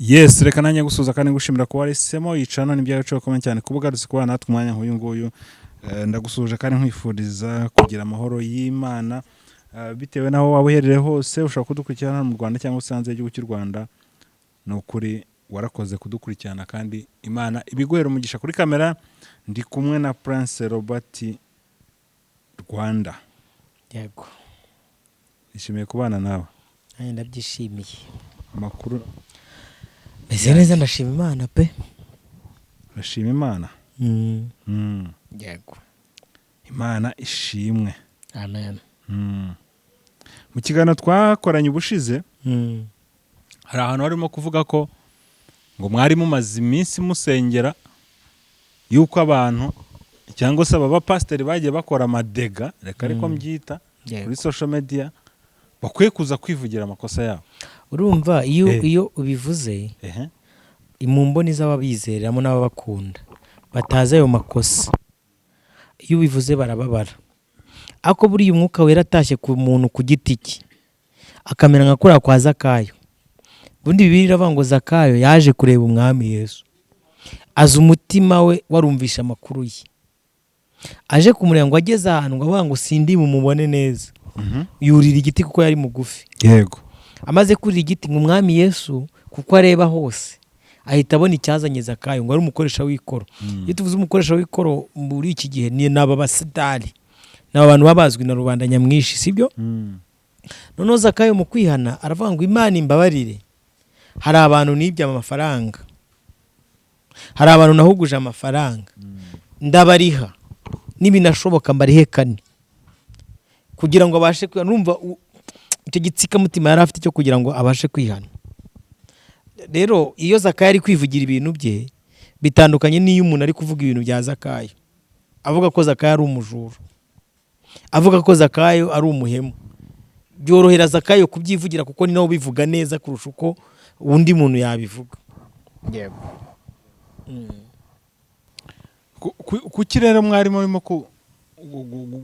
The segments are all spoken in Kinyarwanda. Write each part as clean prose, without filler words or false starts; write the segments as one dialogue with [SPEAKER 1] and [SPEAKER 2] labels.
[SPEAKER 1] Yes, reka nanjye gusuza kandi gushimira ko warisemo yicana n'ibyacu komeye cyane kubugarutse kuba natwe umwanya nk'uyu nguyu. Ndagusuje kandi nkwifuriza kugira amahoro y'Imana bitewe naho waba uherereye hose. Ushobora kudukurikirana mu Rwanda cyangwa se hanze y'igihugu cy'u Rwanda. Ni ukuri warakoze kudukurikirana kandi Imana ibiguhera umugisha. Kuri kamera ndi kumwe na Prince Robert Rwanda.
[SPEAKER 2] Yego.
[SPEAKER 1] Nishimiye kubana nawe.
[SPEAKER 2] Ndabyishimiye.
[SPEAKER 1] Amakuru
[SPEAKER 2] meze neza, ndashima Imana pe.
[SPEAKER 1] Urashima Imana?
[SPEAKER 2] Yego.
[SPEAKER 1] Imana ishimwe.
[SPEAKER 2] Amen.
[SPEAKER 1] Mu kiganiro twakoranye ubushize hari ahantu harimo kuvuga ko ngo mwari mumaze iminsi musengera yuko abantu cyangwa se aba pasiteri bagiye bakora amadega, reka ariko mbyita, kuri social media bakwiye kuza kwivugira amakosa yabo.
[SPEAKER 2] Urumva iyo ubivuze mu mboni z'ababizeramo n'ababakunda bataza ayo makosa, iyo ubivuze barababara. Ako buri umwuka wera atashye ku muntu ku giti cye akamera nka kura kwa Zakayo. Bundi Bibiliya iravuga ngo Zakayo yaje kureba umwami Yesu, aza umutima we warumvisha amakuru ye, aje kumureba ngo ageze ahantu ngo avuga ngo sindi mumubone neza, yurira igiti kuko yari mugufi.
[SPEAKER 1] Yego.
[SPEAKER 2] Amaze kurira igiti ngo umwami Yesu kuko areba hose ahita abona icyazanye Zakayo ngo ari umukoresha w'ikoro. Iyo tuvuze umukoresha w'ikoro muri iki gihe ni naba basidari, naba abantu babazwi na rubanda nyamwinshi, sibyo? Noneho Zakayo mu kwihana aravuga ngo Imana imbabarire, hari abantu nibye amafaranga, hari abantu nahuguje amafaranga, ndabariha n'ibinashoboka mbarihe kane kugira ngo abashe kwihana. Urumva icyo gitsika mutima yari afite cyo kugira ngo abashe kwihana. Rero iyo Zakayo ari kwivugira ibintu bye bitandukanye n'iyo umuntu ari kuvuga ibintu bya Zakayo, avuga ko Zakayo ari umujura, avuga ko Zakayo ari umuhemu, byorohera Zakayo kubyivugira kuko ni nawe ubivuga neza kurusha uko undi muntu yabivuga. Yego.
[SPEAKER 1] Kuki rero mwarimo urimo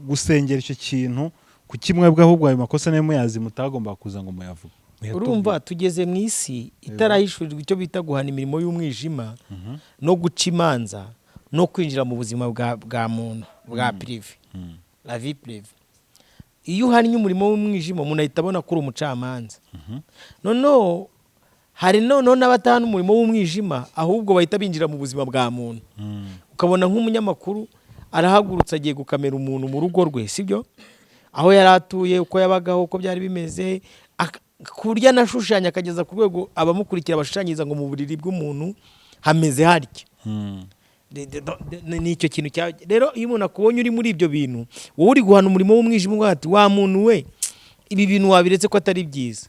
[SPEAKER 1] gusengera icyo kintu ku kimwe bw'ahubwo ayo makosa nayo muyazi mutagomba kuza ngo muyavuge?
[SPEAKER 2] Urumva tugeze mu isi itarahishurirwa icyo bita guhana imirimo y'umwijima no guca imanza no kwinjira mu buzima bwa muntu bwa prive, la vie prive. Iyo uhannye umurimo w'umwijima umuntu ahita abona ko uri umucamanza. Noneho hari n'abatahana umurimo w'umwijima ahubwo bahita binjira mu buzima bwa muntu. Ukabona nk'umunyamakuru arahagurutse agiye gukamera umuntu mu rugo rwe, sibyo? Aho yari atuye, uko yabagaho, uko byari bimeze, ku buryo anashushanya akageza ku rwego abamukurikira bashushanyiriza ngo mu buriri bw'umuntu hameze harya. Ni icyo kintu cya rero iyo umuntu akubonye uri muri ibyo bintu, wowe uri guhana umurimo w'umwijima uvuga ati wa muntu we ibi bintu wabiretse ko atari byiza.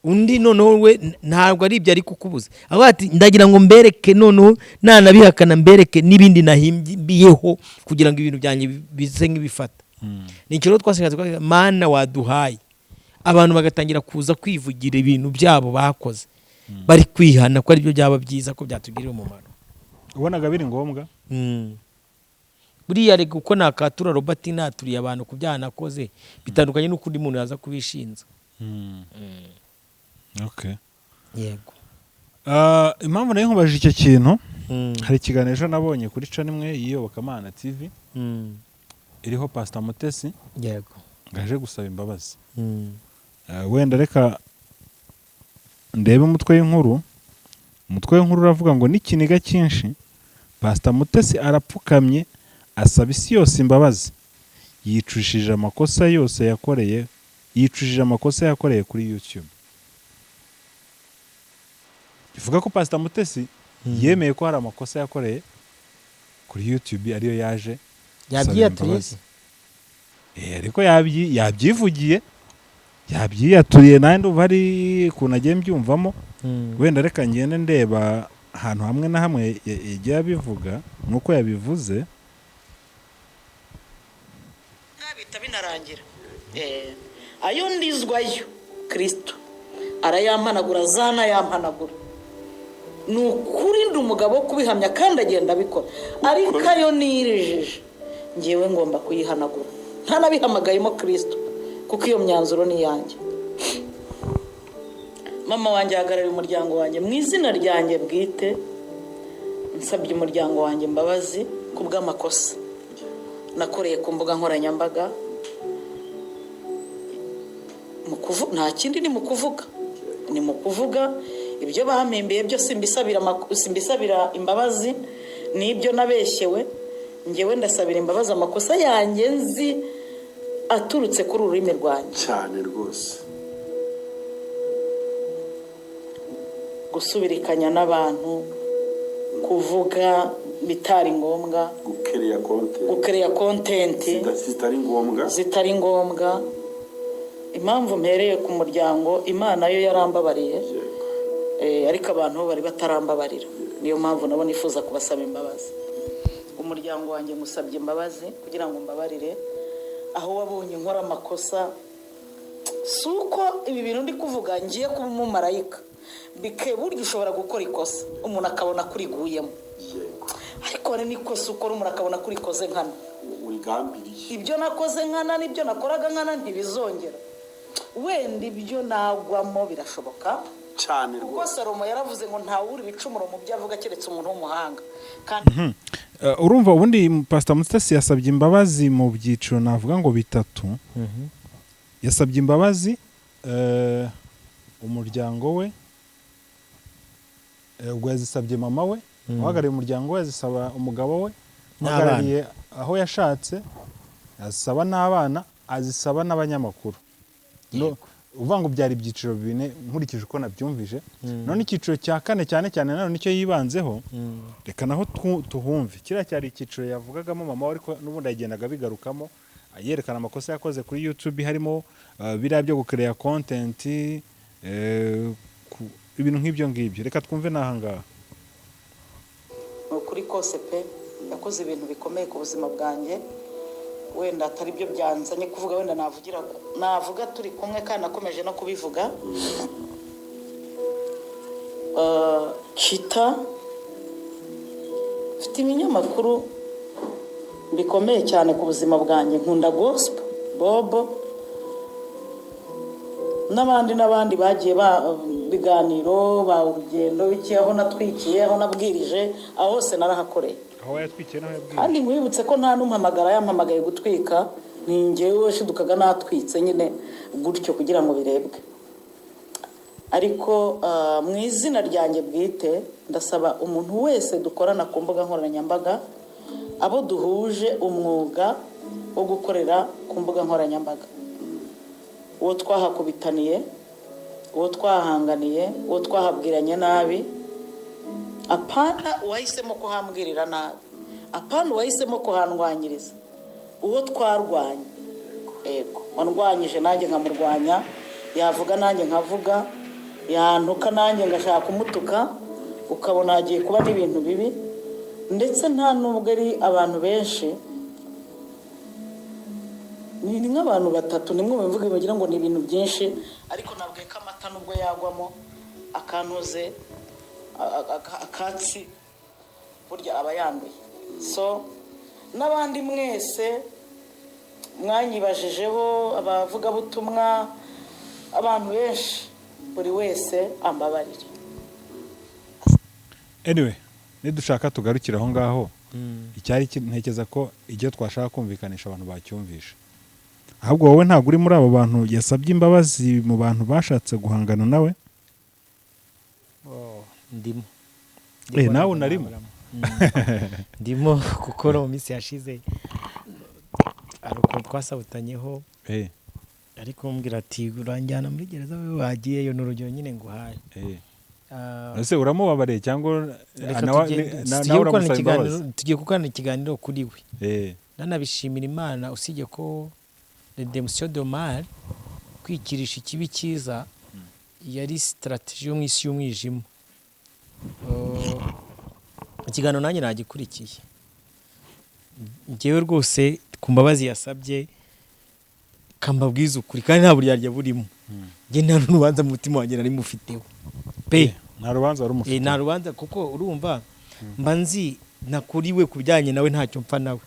[SPEAKER 2] Undi noneho we ntabwo ari ibyo ari kukubuza, avuga ati ndagira ngo mbereke, noneho nanabihakana mbereke n'ibindi nahimbiyeho kugira ngo ibintu byanjye bize nk'ibifata. Ni icyo rero twasenga Mana waduhaye abantu bagatangira kuza kwivugira ibintu byabo bakoze, bari kwihana ko ari byo byaba byiza, ko byatugirira umumaro.
[SPEAKER 1] Ubonaga biri ngombwa?
[SPEAKER 2] Buriya rega uko nakatura Robert naturiye abantu ku byaha nakoze bitandukanye n'uko undi muntu yaza kubishinza.
[SPEAKER 1] Okay.
[SPEAKER 2] Yego.
[SPEAKER 1] Impamvu nayo nkubajije icyo kintu, hari ikiganiro ejo nabonye kuri channel imwe y'Iyobokamana TV iriho Pastor Mutesi.
[SPEAKER 2] Yego.
[SPEAKER 1] Ngaje gusaba imbabazi. Wenda reka ndebe umutwe w'inkuru. Umutwe w'inkuru uravuga ngo n'ikiniga cyinshi Pastor Mutesi arapfukamye asaba isi yose imbabazi, yicujije amakosa yakoreye kuri YouTube. Bivuga ko Pastor Mutesi yemeye ko hari amakosa yakoreye kuri YouTube ariyo yaje
[SPEAKER 2] yabyiyaturiye.
[SPEAKER 1] Ariko yabyivugiye, yabyiyaturiye, nandi uva ari kunagiye mbyumvamo. Wenda reka ngende ndeba ahantu hamwe na hamwe yagiye abivuga nuko yabivuze.
[SPEAKER 3] Bita binarangira ayo ndizwayo Kristo arayampanagura, zana yampanagura. Ni ukuri ndi umugabo wo kubihamya kandi agenda abikora, ariko ayo nirijije ngewe ngomba kuyihanagura, ntanabihamagayemo Kristo kuko iyo myanzuro ni yanjye. mama wanjye ahagarariye umuryango wanjye mu izina ryanjye bwite, nsabye umuryango wanjye imbabazi ku bw'amakosa nakoreye ku mbuga nkoranyambaga. Nta kindi ni mu kuvuga ibyo bampembeye byose, simbisabira imbabazi n'ibyo nabeshyewe. Ngewe ndasabira imbabazi amakosa yanjye nzi aturutse kuri ururimi rwanjye
[SPEAKER 4] cyane rwose.
[SPEAKER 3] Gusubirikanya n'abantu, kuvuga bitari ngombwa, gukereya kontenti zitari ngombwa. Impamvu mpereye ku muryango, Imana yo yarambabariye, ariko abantu bo bari batarambabarira. Niyo mpamvu nabo nifuza kubasaba imbabazi. Umuryango wanjye ngusabye imbabazi kugira ngo mbabarire aho wabonye nkora amakosa. Si uko ibi bintu ndi kuvuga ngiye kuba umumarayika, burya ushobora gukora ikosa umuntu akabona kuriguyemo, ariko hari n'ikosa ukora umuntu akabona kurikoze nkana. Ibyo nakoze nkana n'ibyo nakoraga nkana ntibizongera. Wenda ibyo nagwamo birashoboka
[SPEAKER 4] cyane rwose,
[SPEAKER 3] kuko Salomo yaravuze ngo ntawuri ibicumuro mu byo avuga keretse umuntu w'umuhanga.
[SPEAKER 1] Urumva ubundi Pastor Mutesi yasabye imbabazi mu byiciro navuga ngo bitatu. Yasabye imbabazi umuryango we, ubwo yazisabye mama we, uhagarariye umuryango we yazisaba umugabo we, uhagarariye aho yashatse, azisaba n'abana, azisaba n'abanyamakuru. Uvuga ngo byari ibyiciro bine nkurikije uko nabyumvije. None icyiciro cya kane cyane cyane nano nicyo yibanzeho, reka naho tuhumve. Kiriya cyari icyiciro yavugagamo mama we, ariko n'ubundi yagendaga bigarukamo yerekana amakosa yakoze kuri YouTube, harimo biriya byo gukereya content, ibintu nk'ibyo ngibyo. Reka twumve n'aha ngaha.
[SPEAKER 3] Ukuri kose pe, yakoze ibintu bikomeye ku buzima bwanjye, wenda atari byo byanzanye kuvuga, wenda navuga turi kumwe kandi nakomeje no kubivuga. Chita mfite ibinyamakuru bikomeye cyane ku buzima bwanjye. Nkunda gospel, Bobo n'abandi bagiye biganiro ba urugendo biki, aho natwikiye, aho nabwirije, aho hose narahakoreye.
[SPEAKER 1] Aho yatwikiye naho yabwirije. Kandi
[SPEAKER 3] nkwibutse ko nta n'umpamagara yampamagaye gutwika, ni njyewe shidukaga natwitse nyine gutyo kugira ngo birebwe. Ariko mu izina ryanjye bwite ndasaba umuntu wese dukorana ku mbuga nkoranyambaga, abo duhuje umwuga wo gukorera ku mbuga nkoranyambaga, uwo twahakubitaniye, uwo twahanganiye, uwo twahabwiranye nabi, apana uwahisemo kuhambwirira nabi, apana uwahisemo kuhandwanyiriza, uwo twarwanye. Ego wandwanyije nanjye nkamurwanya, yavuga nanjye nkavuga, yantuka nanjye ngashaka kumutuka, ukabona hagiye kuba n'ibintu bibi. Ndetse nta nubwo ari abantu benshi, ni nk'abantu batatu, nimwe mubivuge bagira ngo ni ibintu byinshi, ariko nabwiye ko amata nubwo yagwamo akantuze akatsi burya aba yanduye. So n'abandi mwese mwanyibajijeho, abavugabutumwa, abantu benshi, buri wese ambabarire.
[SPEAKER 1] Anyway, nidushaka tugarukira aho ngaho, icyari ntekeza ko icyo twashaka kumvikanisha abantu bacyumvisha. Ahubwo wowe ntabwo uri muri abo bantu yasabye imbabazi mu bantu bashatse guhangana nawe?
[SPEAKER 2] Ndimo.
[SPEAKER 1] Nawe unarimo?
[SPEAKER 2] Ndimo kuko mu minsi yashize ari uko twasabutanyeho, ariko umbwira ati uranjyana muri gereza, we wagiyeyo n'urugero nyine nguhaye.
[SPEAKER 1] Ese uramubabariye cyangwa
[SPEAKER 2] tugiye gukorana ikiganiro kuri we. Nanabishimira Imana, usibye ko redemption de mal, kwikirisha ikibi cyiza, yari strategy yo mu isi y'umwijima. Ikiganiro nanjye nagikurikiye, njyewe rwose ku mbabazi yasabye kambabwiza ukuri, kandi nta buryarya burimo. Njye nta n'urubanza mu mutima wanjye nari mufiteho pe,
[SPEAKER 1] nta rubanza wari umufite.
[SPEAKER 2] Nta rubanza, kuko urumva mba nzi nakuriwe ku bijyanye nawe, ntacyo mpfa nawe.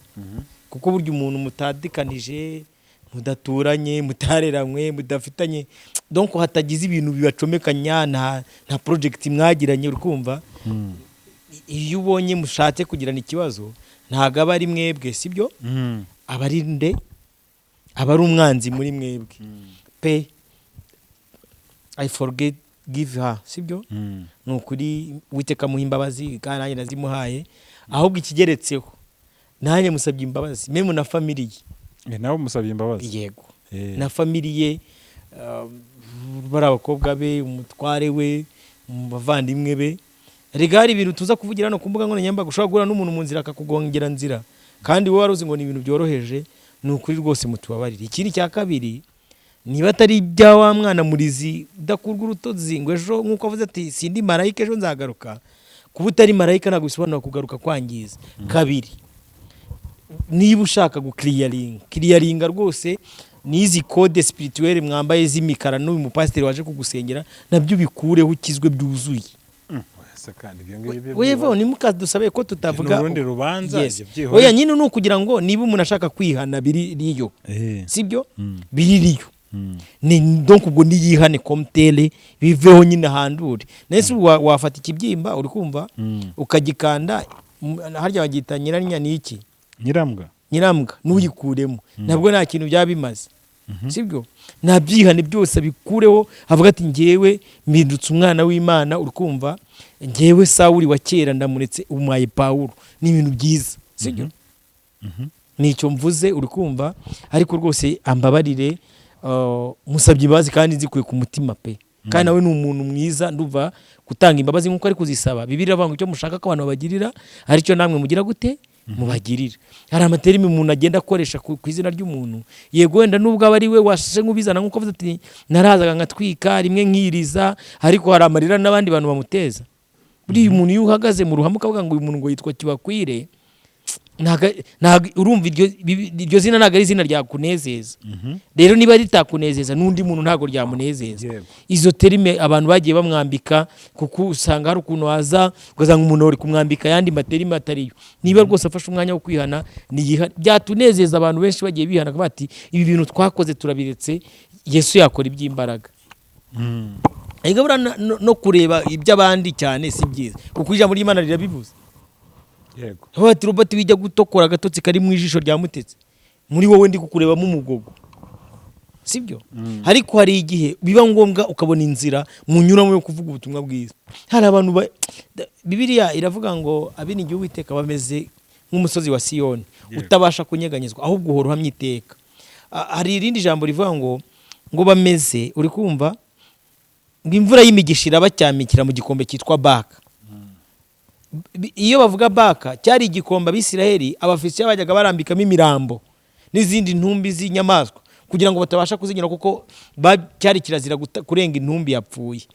[SPEAKER 2] Kuko burya umuntu mutadikanije, mudaturanye, mutareranywe, mudafitanye donc hatagize ibintu bibacomekanya nta project mwagiranye urukumva iyo ubonye mushatse kugirana ikibazo ntago aba ari mwebwe sibyo aba ari nde aba ari umwanzi muri mwebwe pe I forget give her sibyo nukuri witeka muha imbabazi kandi nanjye nazimuhaye ahubwo ikigeretseho nanjye musabye imbabazi meme na family
[SPEAKER 1] nawe musabye imbabazi
[SPEAKER 2] yego na family bari abakobwa be umutware we bavandimwe be regari ibintu tuza kuvugira no kumbuga nkoranyambaga ushobora guhura n'umuntu mu nzira akakugongera nzira kandi wowe waruzi ngo ni ibintu byoroheje nukuri rwose mutubabarire. Ikindi cya kabiri niba atari ibya wa mwana murizi udakurwa urutozi ngo ejo nk'uko avuze ati sindi marayika ejo nzagaruka kuba utari marayika ntabwo bisobanura kugaruka kwangiza. Kabiri niba ushaka gukiriyaringa rwose n'izi code spirituelle mwambaye z'imikara n'uyu mupasiteri waje kugusengera nabyo bikureho ukizwe byuzuye. Wewe ni mukadusabe ko tutavuga
[SPEAKER 1] urundi rubanza
[SPEAKER 2] oya nyine no kugira ngo niba umuntu ashaka kwihana biririyo sibyo biririyo ni donc ubwo niyihane komtele biveho nyine handure nese wafata ikibyimba uri kumva ukagikanda harya bagita nyiranya niki nyirambwa nuyikuremo nabwo nta kintu byabimaze sibyo nabyihane byose bikureho avuga ati ngewe mbindutse umwana w'Imana uri kumva ngewe Sawuli wa kera ndamuretse umaye Paulo ni ibintu byiza sibyo nicyo mvuze uri kumva ariko rwose ambabarire musabye imbabazi kandi nzikuye ku mutima pe kandi nawe ni umuntu mwiza nduva gutanga imbabazi nkuko ari kuzisaba Bibiliya avuga ngo icyo mushaka ko abantu bagirira aricyo namwe mugira gute mubagirira. Hari amaterimi umuntu agenda akoresha ku izina ry'umuntu yego wenda nubwo aba ari we washe nkubizana nkuko avuze ati narazaga ngatwika rimwe nkiriza ariko hari amarira n'abandi bantu bamuteza. Buri umuntu iyo uhagaze mu ruhame ukavuga ngo uyu muntu ngo yitwa Kibakwire ntago urumva iryo zina ntago ari izina rya kunezeza. Rero niba ritakunezeza n'undi muntu ntago ryamunezeza. Izo terime abantu bagiye bamwambika kuko usanga hari ukuntu waza ugasanga umuntu uri kumwambika yandi materime atariyo. Niba rwose afashe umwanya wo kwihana byatunezeza abantu benshi bagiye bihana bati ibi bintu twakoze turabiretse Yesu yakora iby'imbaraga. Igabura no kureba iby'abandi cyane si byiza kuko ijambo ry'Imana rirabivuze.
[SPEAKER 1] Yego.
[SPEAKER 2] Hati Robert bijya gutokora agatotsi kari mu ijisho rya mutetse. Muri wowe ndi kukurebamo umugogo. Sibyo? Ariko hari igihe biba ngombwa ukabona inzira munyuramo yo kuvuga ubutumwa bwiza. Hari abantu Bibiliya iravuga ngo abini Uwiteka bameze nk'umusozi wa Siyoni utabasha kunyeganyezwa ahubwo uhora uhamye iteka. Hari irindi jambo rivuga ngo bameze uri kumva ngo imvura y'imigisha irabacyamikira mu gikombe cyitwa Baka. Iyo bavuga Baka cyari igikomba Abisiraheli Abafilistiya bajyaga barambikamo imirambo n'izindi ntumbi z'inyamaswa kugira ngo batabasha kuzinyura kuko cyari kirazira kurenga intumbi yapfuye.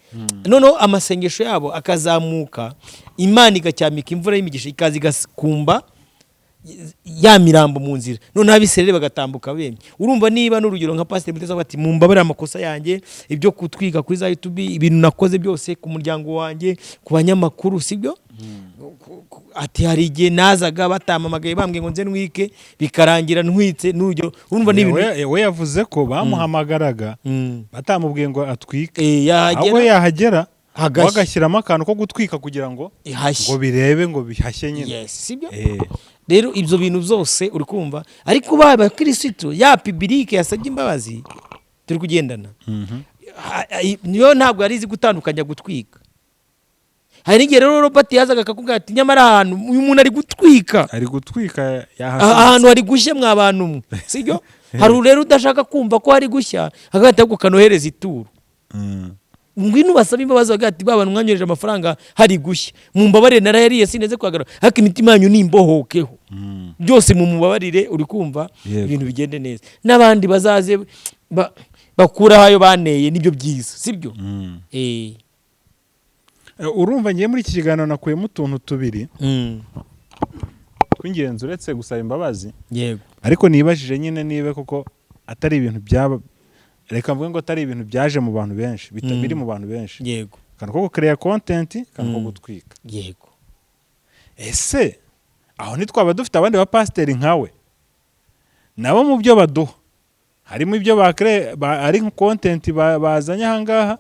[SPEAKER 2] Noneho amasengesho yabo akazamuka Imana igacyamika imvura y'imigisha ikaza igakumba ya mirambo mu nzira none Abisiraheli bagatambuka bemye. Urumva niba n'urugero nka Pastor Muteza bati mumbabare amakosa yanjye ibyo kutwiga kuri za YouTube ibintu nakoze byose ku muryango wanjye ku banyamakuru sibyo ati hari igihe nazaga batamamagaye bambwiye ngo nze nwike bikarangira ntwitse n'urugero urumva n'ibintu
[SPEAKER 1] we yavuze ko bamuhamagaraga batamubwiye ngo atwike aho yahagera bagashyiramo akantu ko gutwika kugira ngo birebe ngo bihashye nyine.
[SPEAKER 2] Yes sibyo rero ibyo bintu byose uri kumva ariko baba Kristo ya publique yasabye imbabazi turi kugendana niyo ntabwo yari izi gutandukanya gutwika. Hari igihe rero Robert yazaga akakubwira ati nyamara ahantu uyu muntu ari gutwika ahantu hari gushya mwa bantu mwe sibyo hari rero udashaka kumva ko hari gushya hagati yo kanohereza ituro ngwino basaba imbabazi bagati babantu mwanyoreje amafaranga hari gushya mumbabarire narayariye sineze kwagarura haka imitima yanyu nimbohokeho byose mu mubabarire uri kumva ibintu bigende neza n'abandi bazaze bakura hayo baneye nibyo byiza sibyo
[SPEAKER 1] urumva ngiye muri iki kiganiro nakuyemo utuntu tubiri tw'ingenzi uretse gusaba imbabazi.
[SPEAKER 2] Yego.
[SPEAKER 1] Ariko nibajije nyine niba koko atari ibintu byaba reka mvuge ngo atari ibintu byaje mu bantu benshi bitabiri mu bantu benshi.
[SPEAKER 2] Yego.
[SPEAKER 1] Kandi ko create content kandi ko gutwika.
[SPEAKER 2] Yego.
[SPEAKER 1] Ese aho nitwaba dufite abandi ba pasiteri nkawe nabo mu byo baduha harimo ibyo ari content bazanye ahangaha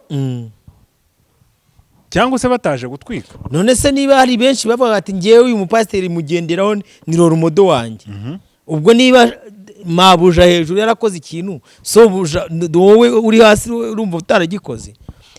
[SPEAKER 1] cyangwa se bataje gutwika.
[SPEAKER 2] none se niba hari benshi bavuga ati ngewe uyu mupasiteri mugenderaho ni roromodo wanjye, ubwo niba mabuja hejuru yarakoze ikintu so buja wowe uri hasi urumva utaragikoze?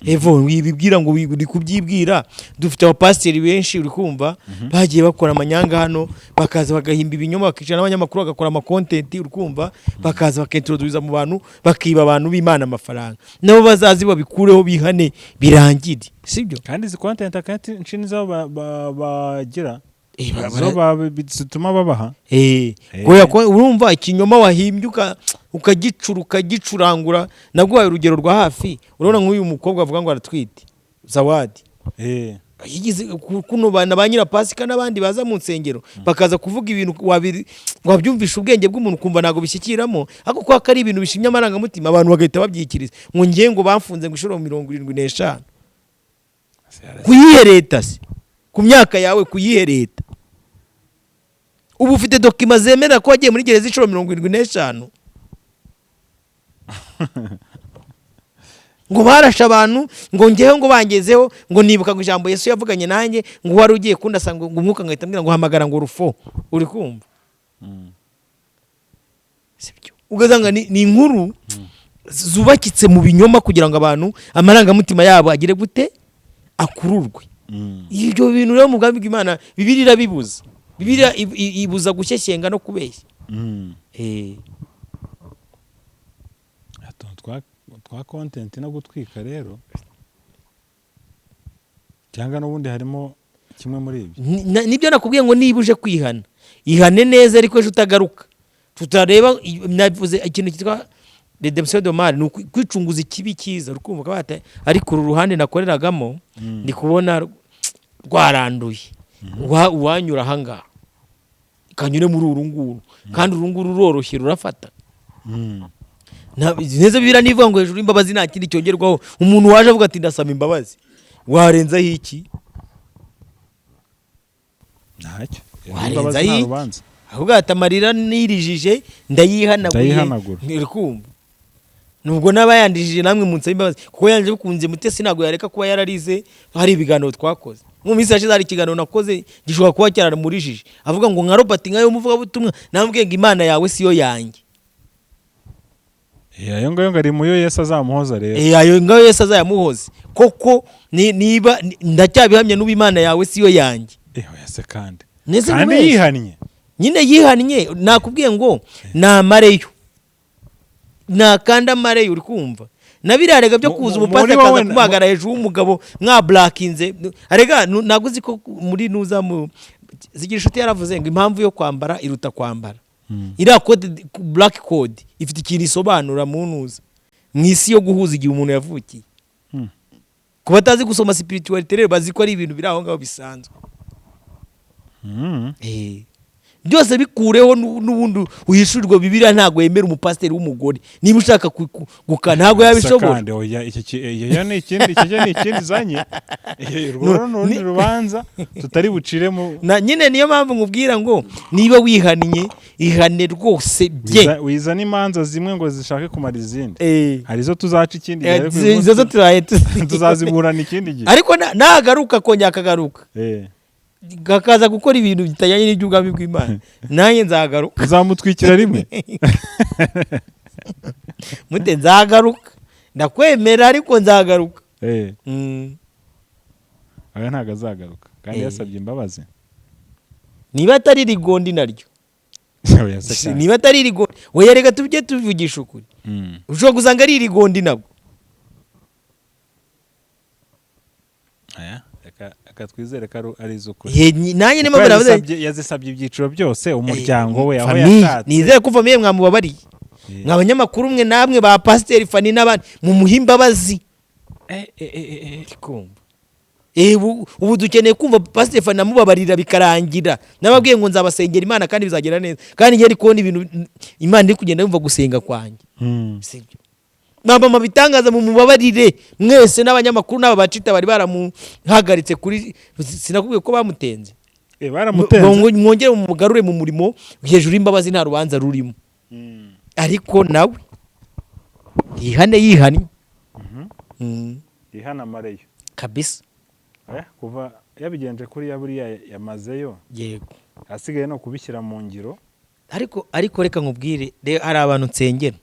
[SPEAKER 2] Evo wibibwira ngo uri kubyibwira. Dufite abapasiteri benshi uri kumva bagiye bakora amanyanga hano, bakaza bagahimba ibinyoma, bakicara n'abanyamakuru bagakora amakontenti uri kumva, bakaza bakintroduza mu bantu, bakiba abantu b'Imana amafaranga, nabo bazazi babikureho bihane birangire, sibyo?
[SPEAKER 1] Kandi izi content akanti nshini zabo bagira bituma babaha
[SPEAKER 2] goya ko urumva ikinyoma wahimbye ukagicurangura. Nagwaye urugero rwa hafi, urabona nk'uyu mukobwa avuga ngo aratwite Zawadi, yigize kuno bana ba nyira Pasika n'abandi baza mu nsengero bakaza kuvuga ibintu wabyumvisha ubwenge bw'umuntu kumva nago bishyikiramo, ariko ko ari ibintu bishimye amaranga mutima abantu bagahita babyikiriza ngo ngiye ngo bafunze ngo ishoro 75 kuyihe leta se, ku myaka yawe kuyihe leta? Ubu ufite dokima zemera ko wagiye muri gereza ishoro 75 ngo barasha abantu ngo ngeho ngo bangezeho ngo nibuka ngo ijambo Yesu yavuganye nanjye ngo wari ugiye kundasanga ngo umwuka ngahita mbwira ngo hamagara ngo rufo, uri kumva? Sibyo, ugazanga ni inkuru zubakitse mu binyoma kugira ngo abantu amarangamutima yabo agire gute akururwe. Ibyo bintu rero mu bwami bw'Imana Bibiliya irabibuza. Bibiliya ibuza gushyeshyenga no kubeshya.
[SPEAKER 1] Twa content no gutwika rero cyangwa n'ubundi harimo kimwe muri ibyo.
[SPEAKER 2] Nibyo nakubwiye ngo nibuje kwihana ihane neza, ariko ejo utagaruka tutareba. Navuze ikintu kitwa redemption de mal, ni kwicunguza ikibi cyiza rukumva ko bata, ariko uru ruhande nakoreragamo ndi kubona rwaranduye. Uwanyura hanga kanyure muri urunguru, kandi urunguru ruroroshye rurafata. Neza Bibiliya nivuga ngo hejuru imbabazi nta kindi cyongerwaho. Umuntu waje avuga ati ndasaba imbabazi, warenzaho iki?
[SPEAKER 1] Ntacyo.
[SPEAKER 2] Warenzaho iki? Ahubwo atamarira nirijije ndayihanaguye. Nirikumva nubwo nabayandijije namwe munsi imbabazi, kuko yanje bikunze Mutesi ntago yareka kuba yararize. Hari ibiganiro twakoze mu minsi yashize, hari ikiganiro nakoze gishobora kuba cyaramurijije, avuga ngo nka Robert nkayo muvuga butumwa nambwiye ngo Imana yawe siyo yanjye.
[SPEAKER 1] Ayo ngayo ngari muyo Yesu azamuhoza rero.
[SPEAKER 2] Ayo ngayo Yesu azayamuhoze koko, niba ndacyabihamye n'ubu Imana yawe siyo yanjye.
[SPEAKER 1] Yase kandi yihannye
[SPEAKER 2] nyine yihannye. Nakubwiye ngo namareyo nakanda mareyo, uri kumva? Nabirarega byo kuza umupasi akaza kumagara hejuru umugabo mwa blackinze. Arega naguzi ko muri nuza mu zigira inshuti yaravuze ngo impamvu yo kwambara iruta kwambara. Ira code black code ifite ikintu isobanura mu nuza mwisi yo guhuza igihe umuntu yavukiye. Kuba tazi gusoma spirituality rero bazi ko ari ibintu biri aho ngaho bisanzwe. Byose bikureho n'ubundi uhishurirwa. Bibiliya ntago yemera umupasiteri w'umugore. Niba ushaka gukana ntago yabishobora.
[SPEAKER 1] Iyo ni ikindi zanye ni rubanza tutari buciremo.
[SPEAKER 2] Nyine niyo mpamvu nkubwira ngo niba wihannye ihane rwose bye.
[SPEAKER 1] Wizana imanza zimwe ngo zishake kumara izindi. Hari zo tuzaca ikindi gihe,
[SPEAKER 2] izo
[SPEAKER 1] tuzaziburana ikindi gihe.
[SPEAKER 2] Ariko nagaruka kongera akagaruka gakaza gukora ibintu bitajyanye n'iby'ubwami bw'Imana, nanjye nzagaruka.
[SPEAKER 1] Uzamutwikira rimwe
[SPEAKER 2] mute nzagaruka, ndakwemera, ariko nzagaruka.
[SPEAKER 1] Aya ntago azagaruka kandi yasabye imbabazi.
[SPEAKER 2] Niba atari rigondi naryo niba atari rigondi oya, reka tujye tuvugisha ukuri. Ushobora gusanga ari rigondi nabwo.
[SPEAKER 1] Twizere ko ari iz'ukuri.
[SPEAKER 2] Nanjye nimba baravuze
[SPEAKER 1] yazisabye ibyiciro byose, umuryango we aho yashatse.
[SPEAKER 2] Nizere ko famiye mwamubabariye, nk'abanyamakuru mwe namwe ba pasiteri Fani n'abandi mu muhimbabazi. Ubu dukeneye kumva pasiteri Fani amubabarira bikarangira. Nababwiye ngo nzabasengera Imana kandi bizagera neza, kandi njye ariko ibintu Imana iri kugenda yumva gusenga kwanjye. Sibyo mama bitangaza mu mubabarire mwese n'abanyamakuru n'aba bacita bari baramuhagaritse kuri, sinakubwiye ko bamutenze.
[SPEAKER 1] Baramutenze
[SPEAKER 2] mwongere mu mugarure mu murimo hejuru imbabazi nta rubanza rurimo. Ariko nawe yihane yihannye
[SPEAKER 1] ihana amareyo
[SPEAKER 2] kabisa.
[SPEAKER 1] kuva yabigenje kuri buriya yamazeyo,
[SPEAKER 2] yego
[SPEAKER 1] hasigaye no kubishyira mu ngiro.
[SPEAKER 2] ariko reka nkubwire, hari abantu nsengera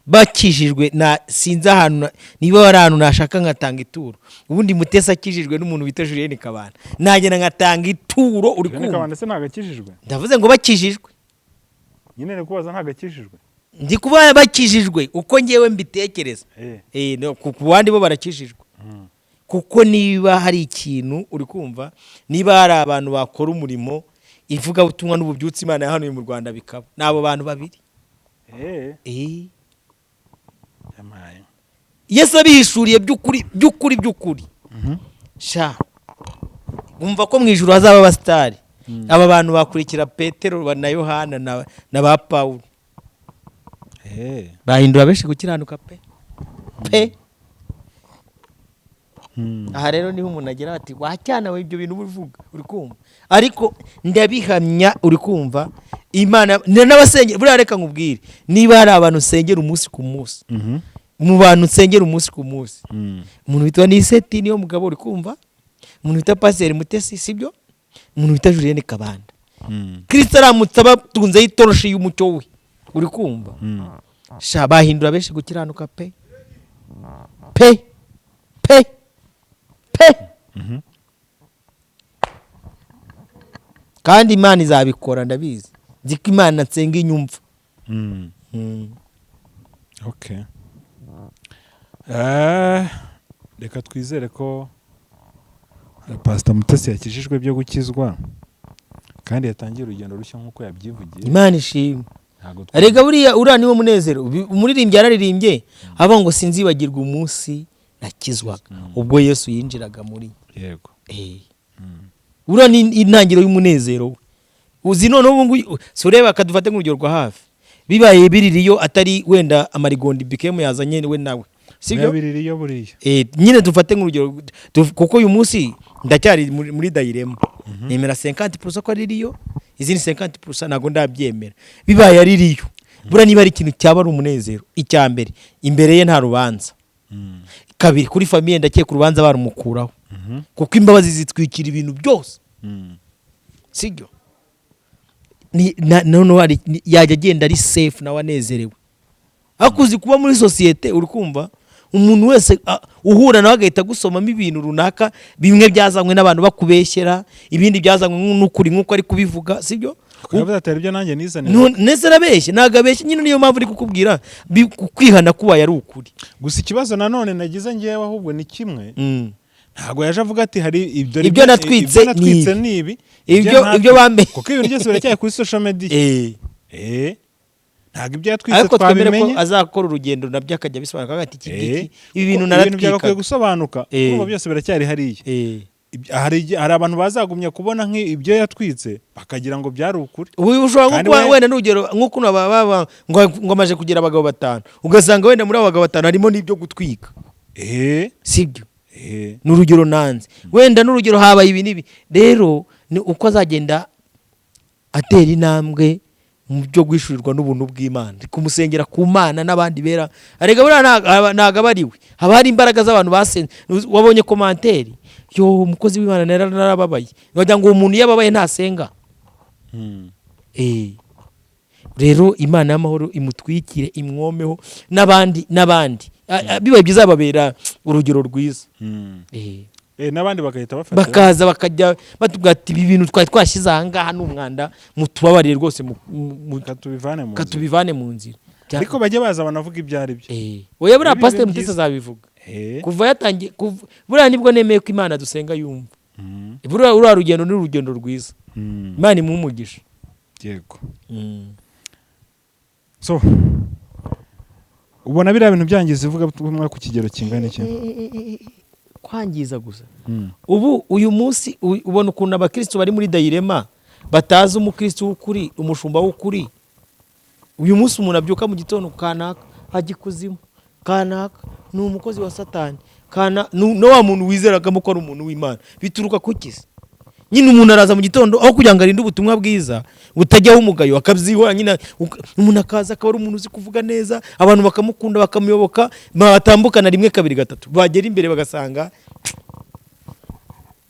[SPEAKER 2] bakijijwe na sinzi ahantu, niba hari ahantu nashaka nkatanga ituro. Ubundi Mutesi akijijwe n'umuntu bita Julienne Kabanda, nagenda nkatanga ituro. uri
[SPEAKER 1] kumva Kabanda se ntagakijijwe?
[SPEAKER 2] Ndavuze ngo bakijijwe
[SPEAKER 1] nyine ni kubaza ntagakijijwe.
[SPEAKER 2] Ndi kuba bakijijwe uko ngewe mbitekereza. Ku bandi bo barakijijwe. Kuko niba hari ikintu uri kumva, niba hari abantu bakora umurimo ivuga ubutumwa n'ububyutse Imana yahanuye mu Rwanda bikaba nabo bantu babiri. Yesu abihishuriye by'ukuri. Sha umva ko mu ijuru hazaba abasitari. Aba bantu bakurikira Petero na Yohana na ba Pawulo. Bahindura benshi gukiranuka pe. Aha rero niho umuntu agira ati wacyana we ibyo bintu ubivuga, uri kumva. Ariko ndabihamya, uri kumva, Imana n'abasengera. Buriya reka nkubwire, niba hari abantu nsengera umunsi ku munsi, mu bantu nsengera umunsi ku munsi, umuntu witwa Niseti niyo mugabo, uri kumva, umuntu witwa Pasteur Mutesi, sibyo, umuntu witwa Julienne Kabanda. Kristo aramutse abatunzeho itoroshi y'umucyo we, uri kumva. Sha bahindura benshi gukiranuka pe. Kandi Imana izabikora, ndabizi. Nzi ko Imana nsenga inyumva.
[SPEAKER 1] Okay. Reka twizere ko Pastor Mutesi yakijijwe byo gukizwa kandi yatangiye urugendo rushya nk'uko yabyivugiye.
[SPEAKER 2] Imana ishimwe. Arega buriya uriya niwo munezero. Umuririmbyi yararirimbye aba ngo sinzibagirwa umunsi nakizwaga ubwo Yesu yinjiraga muri.
[SPEAKER 1] Yego.
[SPEAKER 2] Uriya ni intangiriro y'umunezero. Uzi none ubu sureba akadufate nk'urugero rwa hafi. Bibaye biririyo atari wenda amarigondi bikemu yazanye we nawe. Sibyo?
[SPEAKER 1] Biririyo buriya.
[SPEAKER 2] Nyine dufate nk'urugero kuko uyu munsi ndacyari muri Dayirema. Nemera 50% ko aririyo, izindi 50% nago ndabyemera. Bibaye aririyo. Bura niba ari ikintu cyaba ari umunezero. Icya mbere, imbere ye nta rubanza. Kabiri, kuri famille ndakeye ku rubanza barumukuraho. Kuko imbabazi zitwikira ibintu byose. Sibyo? None yajya agenda ari safe na wanezerewe. Akuzi kuba muri societe, uri kumva, umuntu wese uhura nawe agahita gusomamo ibintu runaka, bimwe byazanywe n'abantu bakubeshyera, ibindi byazanywe n'ukuri nk'uko ari kubivuga, sibyo?
[SPEAKER 1] Kuvuga atari byo nanjye nizanira.
[SPEAKER 2] Nese rabeshye, nagabeshye nyine niyo mpamvu uri kukubwira kwihana kuba yari ukuri.
[SPEAKER 1] Gusa ikibazo nanone nagize ngewe ahubwo ni kimwe. Ntago yaje avuga ati hari
[SPEAKER 2] ibyo natwitse
[SPEAKER 1] nibi.
[SPEAKER 2] Ibyo bambe.
[SPEAKER 1] Kuko ibintu byose biracyaye kuri social media. Ntago ibyo yatwitse
[SPEAKER 2] twabimenye. Ariko twemere ko azakora urugendo nabyo akajya bisobanura agati iki ibi bintu naratwika. Ibintu byagakwiye gusobanuka. Kuko byose biracyari hariya. Hari abantu bazagumya kubona nk'ibyo yatwitse bakagira ngo byari ukuri. Ubu ushobora kuba wenda n'urugero nk'uko baba ngo amaje kugira abagabo 5 ugasanga wenda muri abo bagabo 5 harimo n'ibyo gutwika. Sibyo? N'urugero nanze wenda n'urugero habaye ibi nibi. Rero ni uko azagenda atera intambwe mu byo gwishurirwa n'ubuntu bw'Imana, kumusengera ku Mana n'abandi bera. Arega bura nagabariwe, haba hari imbaraga z'abantu basenze. Wabonye commentaire yo umukozi w'Imana narababaye, wagira ngo umuntu yababaye ntasenga. Rero Imana y'amahoro imutwikire imwomeho n'abandi bibaye byizababera urugero rwiza.
[SPEAKER 1] N'abandi bagahita
[SPEAKER 2] bakaza bakajya batubwira ati ibi bintu twashyize aha ngaha n'umwanda mutubabarire rwose katubivane mu nzira.
[SPEAKER 1] Ariko bajye baza banavuga ibyo ari byo.
[SPEAKER 2] Oya buriya Pastor Mutesi azabivuga. Kuva yatangiye buriya nibwo nemeye ko Imana dusenga yumva. Buriya rugendo ni urugendo rwiza. Imana imumugisha.
[SPEAKER 1] Yego. So ubona biriya bintu byangiza ivuga ku kigero kingana iki?
[SPEAKER 2] Kwangiza gusa. Ubu uyu munsi ubona ukuntu abakristo bari muri Dayirema batazi umukristo w'ukuri, umushumba w'ukuri. Uyu munsi umuntu abyuka mu gitondo kanaka agikuzimu, kanaka ni umukozi wa Satani, no wa muntu wizeraga ko ari umuntu w'Imana. Bituruka ku kisi. nyine umuntu araza mu gitondo aho kugira ngo arinde ubutumwa bwiza butajyaho umugayo akabyihora nyine umuntu akaza akaba ari umuntu uzi kuvuga neza abantu bakamukunda bakamuyoboka batambukana rimwe kabiri gatatu bagera imbere bagasanga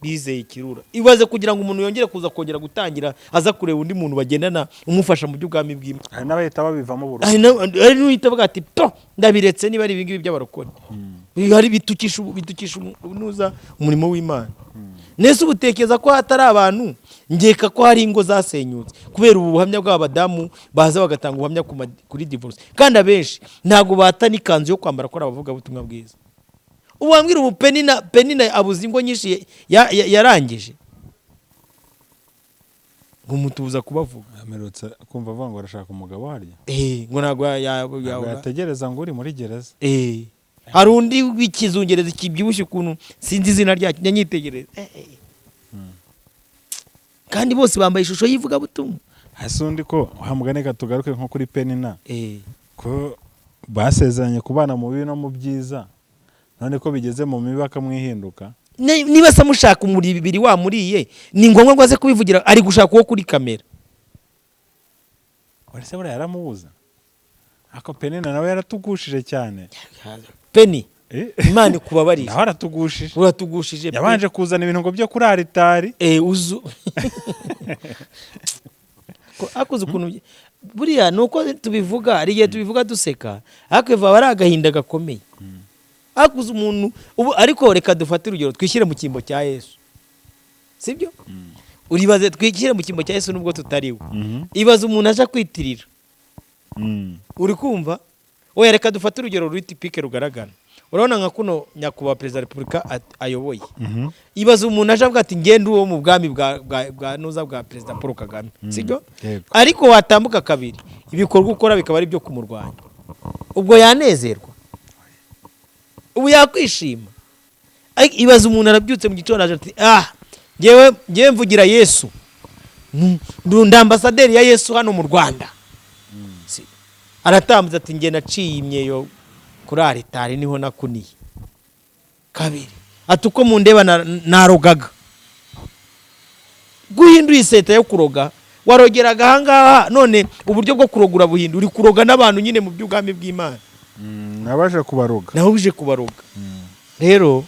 [SPEAKER 2] bizeye ikirura ibaze kugira ngo umuntu yongere kuza kongera gutangira aza kureba undi muntu bagendana umufasha mu by'ubwami bw'Imana
[SPEAKER 1] hari n'abahita babivamo burundu
[SPEAKER 2] hari n'uhita bavuga ati to ndabiretse niba ari ibingibi by'abarokore hari bitukisha unuza umurimo w'Imana nese ubutekeza ko hatari abantu ngeka ko hari ingo zasenyutse kubera ubu buhamya bw'abadamu baza bagatanga ubuhamya kuri divorce kandi abenshi ntago batana ikanzu yo kwambara ko abavuga butumwa bwiza ubambwira ubu penina abuze ingo nyinshi yarangije ngo mutuza kubavuga
[SPEAKER 1] amerutse kumva avuga ngo arashaka umugabo harya
[SPEAKER 2] ngo ntago
[SPEAKER 1] yategereza ngo uri muri gereza
[SPEAKER 2] hari undi w'ikizungereza kibyibushye ukuntu sinzi izina ryacyo nyanyitegereza kandi bose bambaye ishusho y'ivugabutumwa
[SPEAKER 1] hasi undi ko hamugane tugaruke nko kuri penina ko basezeranye kubana mu bibi no mu byiza none ko bigeze mu mibi bakamwihinduka
[SPEAKER 2] niba se mushaka umuri bibiri wamuriye ni ngombwa ngo aze kubivugira ari gushaka uwo kuri kamera
[SPEAKER 1] warese buriya yaramubuza ako penina nawe yaratugushije cyane
[SPEAKER 2] Peni Imana ikubabarira
[SPEAKER 1] naho aratugushije
[SPEAKER 2] uratugushije
[SPEAKER 1] yabanje kuzana ibintu ngo byo kuri aritari
[SPEAKER 2] uzu akoze ukuntu buriya nuko tubivuga ari igihe tubivuga duseka ariko biva ari agahinda gakomeye akuze umuntu ariko reka dufate urugero twishyire mu cyimbo cya Yesu sibyo uribaze twishyire mu cyimbo cya Yesu nubwo tutariwe ibaze umuntu aje kwitirira uri kumva oya reka dufate urugero ruri tipike rugaragara urabona nka kuno nyakubahwa perezida wa repubulika ayoboye ibaze umuntu aje avuga ati ngende uwo mu bwami bwa nuza bwa perezida Paul Kagame sibyo ariko watambuka kabiri ibikorwa ukora bikaba ari byo kumurwanya ubwo yanezerwa ubu yakwishima ibaze umuntu arabyutse mu gitondo aje ati ngewe mvugira Yesu ndi ambasaderi ya Yesu hano mu Rwanda aratambuza ati nge naciye imyeyo kuri aritari niho nakuniye kabiri ati uko mundeba narogaga guhinduye iseta yo kuroga warogeraga ahangaha none uburyo bwo kurogura buhindu uri kuroga n'abantu nyine mu by'ubwami bw'Imana
[SPEAKER 1] nabaje kubaroga
[SPEAKER 2] naho bije kubaroga rero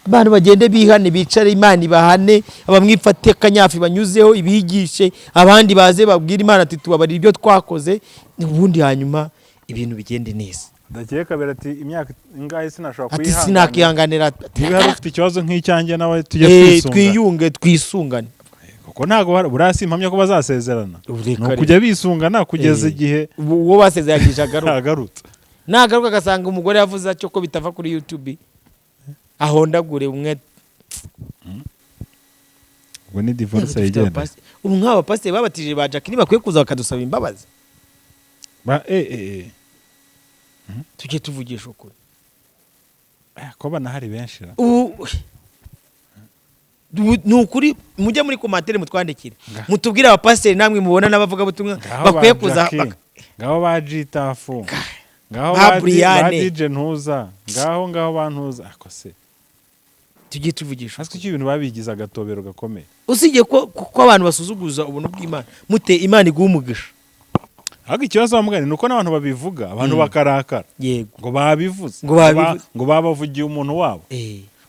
[SPEAKER 2] abantu bagende bihane bicare Imana ibahane abamwifate akanyafi banyuzeho ibigishe abandi baze babwira Imana ati tubabarira ibyo twakoze ubundi hanyuma ibintu bigende neza
[SPEAKER 1] Dakiye kabera ati imyaka ingahe sinashobora
[SPEAKER 2] kwihanganira ati sinakihanganira
[SPEAKER 1] niba hari ufite ikibazo nk'icyanjye nawe tujye
[SPEAKER 2] twisungane
[SPEAKER 1] kuko ntago burasi impamya ko bazasezerana no kujya bisungana kugeza igihe
[SPEAKER 2] uwo basezeranyije
[SPEAKER 1] agarutse
[SPEAKER 2] nagaruka agasanga umugore yavuze cyo ko bitava kuri YouTube ahondagure umwe
[SPEAKER 1] ubwo ni divorce yigenda
[SPEAKER 2] ubu nk'aba pasiteri babatije ba Jackie bakwiye kuza bakadusaba imbabazi tujye tuvugisha ukuri
[SPEAKER 1] ko banahari benshi
[SPEAKER 2] ni ukuri mujye muri komantere mutwandikire mutubwire abapasiteri namwe mubona n'abavuga butumwa bakwiye kuza
[SPEAKER 1] ngaho ba Jitafu ngaho ba DJ Ntuza ngaho bantuza akose
[SPEAKER 2] tujye tuvugisha
[SPEAKER 1] haswe ibintu babigiza agatobero gakomeye
[SPEAKER 2] usije ko abantu basuzuguza ubuntu bw'Imana mute Imana iguumugisha
[SPEAKER 1] ahubwo ikibazo bamugani nuko n'abantu babivuga abantu bakarakara
[SPEAKER 2] yego
[SPEAKER 1] ngo babivuze ngo babavugiye umuntu wabo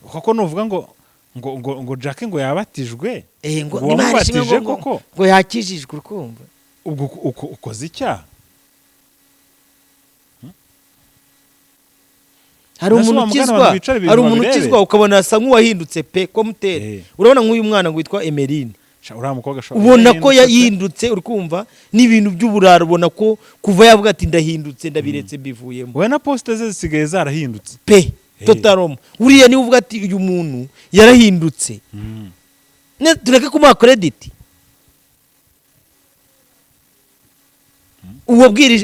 [SPEAKER 1] kuko nuvuga ngo Jackie ngo yabatijwe
[SPEAKER 2] ngo wamubatije koko ngo yakijijwe urukumva
[SPEAKER 1] ubwo ukoze icyaha
[SPEAKER 2] hari umuntu ukizwa ukabona asa nk'uwahindutse pe ko mutere urabona nk'uyu mwana ngo witwa Emeline ubona ko yahindutse uri kumva n'ibintu by'uburaro ubona ko kuva yavuga ati ndahindutse ndabiretse mbivuyemo
[SPEAKER 1] we na poste ze zisigaye zarahindutse
[SPEAKER 2] pe totalement uriya niwe uvuga ati uyu muntu yarahindutse tureke kumuha credit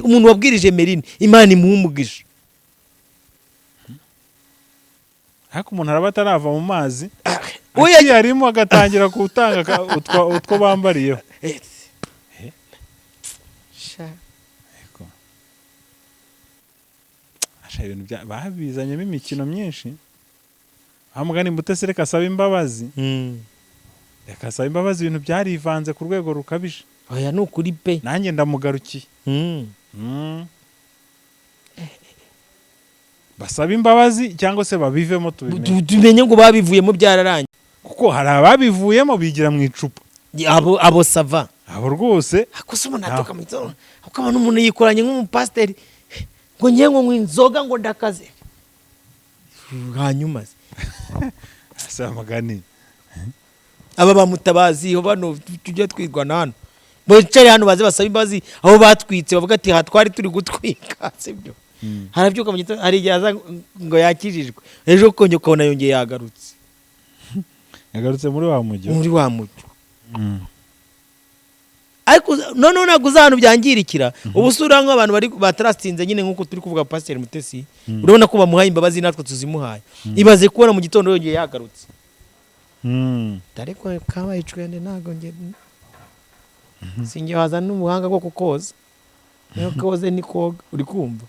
[SPEAKER 2] umuntu wabwirije Emeline Imana imuhumugisha
[SPEAKER 1] hako umuntu araba atarava mu mazi Aki arimo agatangira gutanga utwo bambariyeho ibintu babizanyemo imikino myinshi aho mugani Mutesi reka asaba imbabazi yakasaba imbabazi ibintu byarivanze ku rwego rukabije.
[SPEAKER 2] oya ni ukuri pe.
[SPEAKER 1] Nanjye ndamugarukiye. Basaba imbabazi cyangwa se babivemo
[SPEAKER 2] tumenye ngo babivuyemo byararangiye,
[SPEAKER 1] kuko hari ababivuyemo bigira mu icupa.
[SPEAKER 2] abo sava
[SPEAKER 1] abo rwose
[SPEAKER 2] akose umuntu atoka mu gitondo ukabona umuntu yikoranye nk'umupasiteri ngo ngiye ngo nywa inzoga ngo ndakaze, hanyuma
[SPEAKER 1] asa amagani
[SPEAKER 2] aba bamutabazi bano tujya twirwana hano bicare hano baze basaba imbabazi aho batwitse bavuga ati ha twari turi gutwika sibyo. Harabyuka mu gitondo hari igihe aza ngo yakijijwe, ejo konye ukabona yongeye yagarutse
[SPEAKER 1] muri wa mujyo.
[SPEAKER 2] Ariko none ntabwo uzahano byangirikira ubusura nk'abantu bari batarastinze nyine nk'uko turi kuvuga Pastor Mutesi, urabona ko bamuhaye imbabazi natwe tuzimuhaye, ibaze kubona mu gitondo yongeye yagarutse. Ariko kabaye icwende ntago nge singe waza n'ubuhanga bwo kukoza, niyo koze ni koga uri kumva.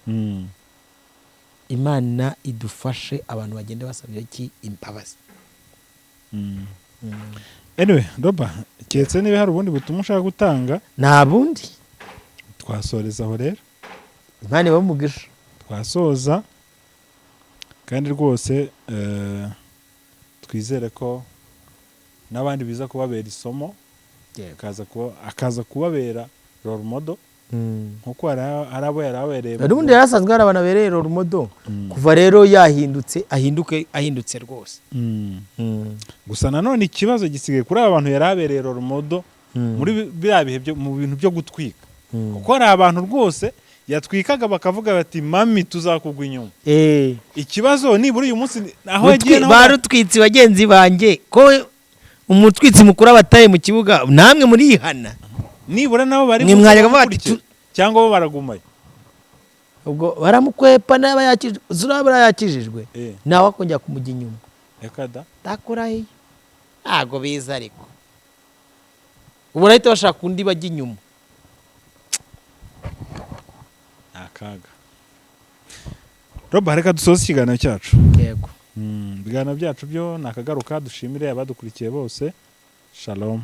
[SPEAKER 2] Imana idufashe abantu bagende basabira iki imbabazi.
[SPEAKER 1] Anyway, Roba, cyetse niba hari ubundi butumwa ushaka gutanga,
[SPEAKER 2] nta bundi
[SPEAKER 1] twasoreza aho rero.
[SPEAKER 2] Imana ibamugisha.
[SPEAKER 1] Twasoza kandi rwose twizere ko n'abandi biza kubabera isomo, akaza kubabera role model, nkuko hari abo yarabereye.
[SPEAKER 2] Ubundi yarasanzwe hari abantu bereye role model, kuva rero yahindutse ahindutse rwose.
[SPEAKER 1] Gusa nanone ikibazo gisigaye kuri aba bantu yarabereye role model muri bya bihe byo mu bintu byo gutwika, kuko hari abantu rwose yatwikaga bakavuga bati mami tuzakugwa inyuma. Ikibazo nibura uyu munsi aho yagiye naho
[SPEAKER 2] barutwitsi bagenzi banjye ko umutwitsi mukuru abataye mu kibuga namwe muri ihana,
[SPEAKER 1] nibura nabo bari
[SPEAKER 2] mu mwanya bati
[SPEAKER 1] cyangwa bo baragumaye,
[SPEAKER 2] ubwo baramukwepa naba yakijijwe, zurabara yakijijwe nawe akongera kumujya inyuma.
[SPEAKER 1] Ekada
[SPEAKER 2] takurahi ntago biza, ariko ubu rahita bashaka undi bajya inyuma.
[SPEAKER 1] Akaga. Roba, reka dusoze ikiganiro cyacu.
[SPEAKER 2] Yego.
[SPEAKER 1] Ibiganiro byacu byo nakagaruka, dushimire abadukurikiye bose. Shalom.